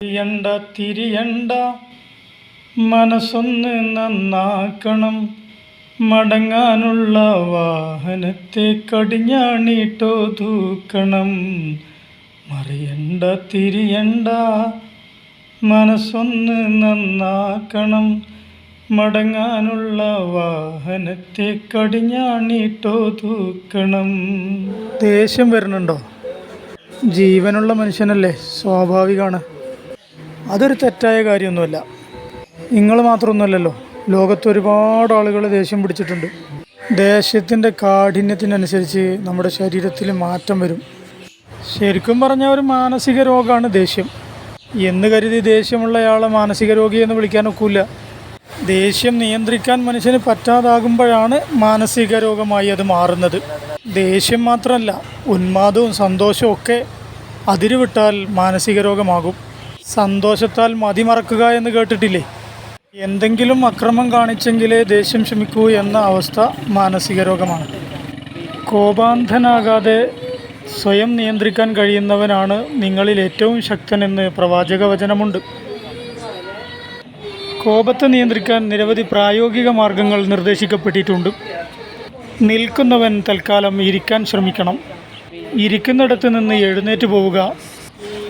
തിരിയണ്ട തിരിയണ്ട മനസ്സൊന്ന് നന്നാക്കണം, മടങ്ങാനുള്ള വാഹനത്തെ കടിഞ്ഞാണിട്ടോ തൂക്കണം. മറിയണ്ട തിരിയണ്ട മനസ്സൊന്ന് നന്നാക്കണം, മടങ്ങാനുള്ള വാഹനത്തെ കടിഞ്ഞാണിട്ടോ തൂക്കണം. ദേഷ്യം വരുന്നുണ്ടോ? ജീവനുള്ള മനുഷ്യനല്ലേ, സ്വാഭാവികമാണ്. അതൊരു തെറ്റായ കാര്യമൊന്നുമല്ല. നിങ്ങൾ മാത്രമൊന്നുമല്ലല്ലോ, ലോകത്ത് ഒരുപാട് ആളുകൾ ദേഷ്യം പിടിച്ചിട്ടുണ്ട്. ദേഷ്യത്തിൻ്റെ കാഠിന്യത്തിനനുസരിച്ച് നമ്മുടെ ശരീരത്തിൽ മാറ്റം വരും. ശരിക്കും പറഞ്ഞാൽ ഒരു മാനസിക രോഗമാണ് ദേഷ്യം. എന്ന് കരുതി ദേഷ്യമുള്ളയാളെ മാനസിക രോഗി എന്ന് വിളിക്കാനൊക്കില്ല. ദേഷ്യം നിയന്ത്രിക്കാൻ മനുഷ്യന് പറ്റാതാകുമ്പോഴാണ് മാനസിക രോഗമായി അത് മാറുന്നത്. ദേഷ്യം മാത്രമല്ല, ഉന്മാദവും സന്തോഷവും ഒക്കെ അതിരുവിട്ടാൽ മാനസിക രോഗമാകും. സന്തോഷത്താൽ മതിമറക്കുക എന്ന് കേട്ടിട്ടില്ലേ? എന്തെങ്കിലും അക്രമം കാണിച്ചെങ്കിലേ ദേഷ്യം ശമിക്കൂ എന്ന അവസ്ഥ മാനസിക രോഗമാണ്. കോപാന്ധനാകാതെ സ്വയം നിയന്ത്രിക്കാൻ കഴിയുന്നവനാണ് നിങ്ങളിൽ ഏറ്റവും ശക്തനെന്ന് പ്രവാചക വചനമുണ്ട്. കോപത്തെ നിയന്ത്രിക്കാൻ നിരവധി പ്രായോഗിക മാർഗങ്ങൾ നിർദ്ദേശിക്കപ്പെട്ടിട്ടുണ്ട്. നിൽക്കുന്നവൻ തൽക്കാലം ഇരിക്കാൻ ശ്രമിക്കണം. ഇരിക്കുന്നിടത്ത് നിന്ന് എഴുന്നേറ്റ് പോവുക.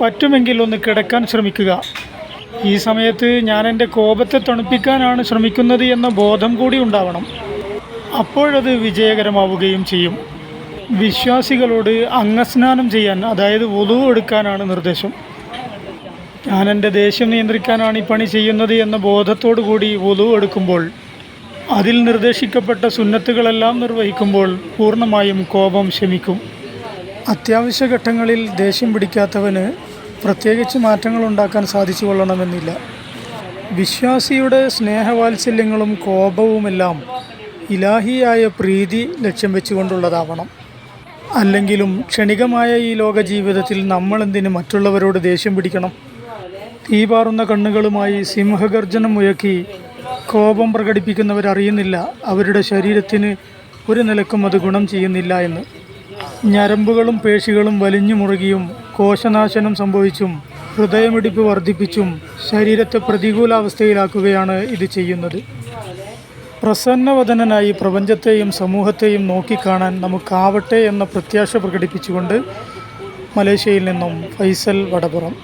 പറ്റുമെങ്കിൽ ഒന്ന് കിടക്കാൻ ശ്രമിക്കുക. ഈ സമയത്ത് ഞാൻ എൻ്റെ കോപത്തെ തണുപ്പിക്കാനാണ് ശ്രമിക്കുന്നത് എന്ന ബോധം കൂടി ഉണ്ടാവണം. അപ്പോഴത് വിജയകരമാവുകയും ചെയ്യും. വിശ്വാസികളോട് അംഗസ്നാനം ചെയ്യാൻ, അതായത് വുളു എടുക്കാനാണ് നിർദ്ദേശം. ഞാൻ എൻ്റെ ദേഷ്യം നിയന്ത്രിക്കാനാണ് ഈ പണി ചെയ്യുന്നത് എന്ന ബോധത്തോടു കൂടി വുളു എടുക്കുമ്പോൾ, അതിൽ നിർദ്ദേശിക്കപ്പെട്ട സുന്നത്തുകളെല്ലാം നിർവഹിക്കുമ്പോൾ പൂർണ്ണമായും കോപം ശമിക്കും. അത്യാവശ്യ ഘട്ടങ്ങളിൽ ദേഷ്യം പിടിക്കാത്തവന് പ്രത്യേകിച്ച് മാറ്റങ്ങൾ ഉണ്ടാക്കാൻ സാധിച്ചു കൊള്ളണമെന്നില്ല. വിശ്വാസിയുടെ സ്നേഹവാത്സല്യങ്ങളും കോപവുമെല്ലാം ഇലാഹിയായ പ്രീതി ലക്ഷ്യം വെച്ചുകൊണ്ടുള്ളതാവണം. അല്ലെങ്കിലും ക്ഷണികമായ ഈ ലോക ജീവിതത്തിൽ നമ്മളെന്തിന് മറ്റുള്ളവരോട് ദേഷ്യം പിടിക്കണം? തീപാറുന്ന കണ്ണുകളുമായി സിംഹഗർജനം മുഴക്കി കോപം പ്രകടിപ്പിക്കുന്നവരറിയുന്നില്ല അവരുടെ ശരീരത്തിന് ഒരു നിലക്കും അത് ഗുണം ചെയ്യുന്നില്ല എന്ന്. ഞരമ്പുകളും പേശികളും വലിഞ്ഞു മുറുകിയും കോശനാശനം സംഭവിച്ചും ഹൃദയമിടിപ്പ് വർദ്ധിപ്പിച്ചും ശരീരത്തെ പ്രതികൂലാവസ്ഥയിലാക്കുകയാണ് ഇത് ചെയ്യുന്നത്. പ്രസന്നവദനായി പ്രപഞ്ചത്തെയും സമൂഹത്തെയും നോക്കിക്കാണാൻ നമുക്കാവട്ടെ എന്ന പ്രത്യാശ പ്രകടിപ്പിച്ചുകൊണ്ട് മലേഷ്യയിൽ നിന്നും ഫൈസൽ വടപുറം.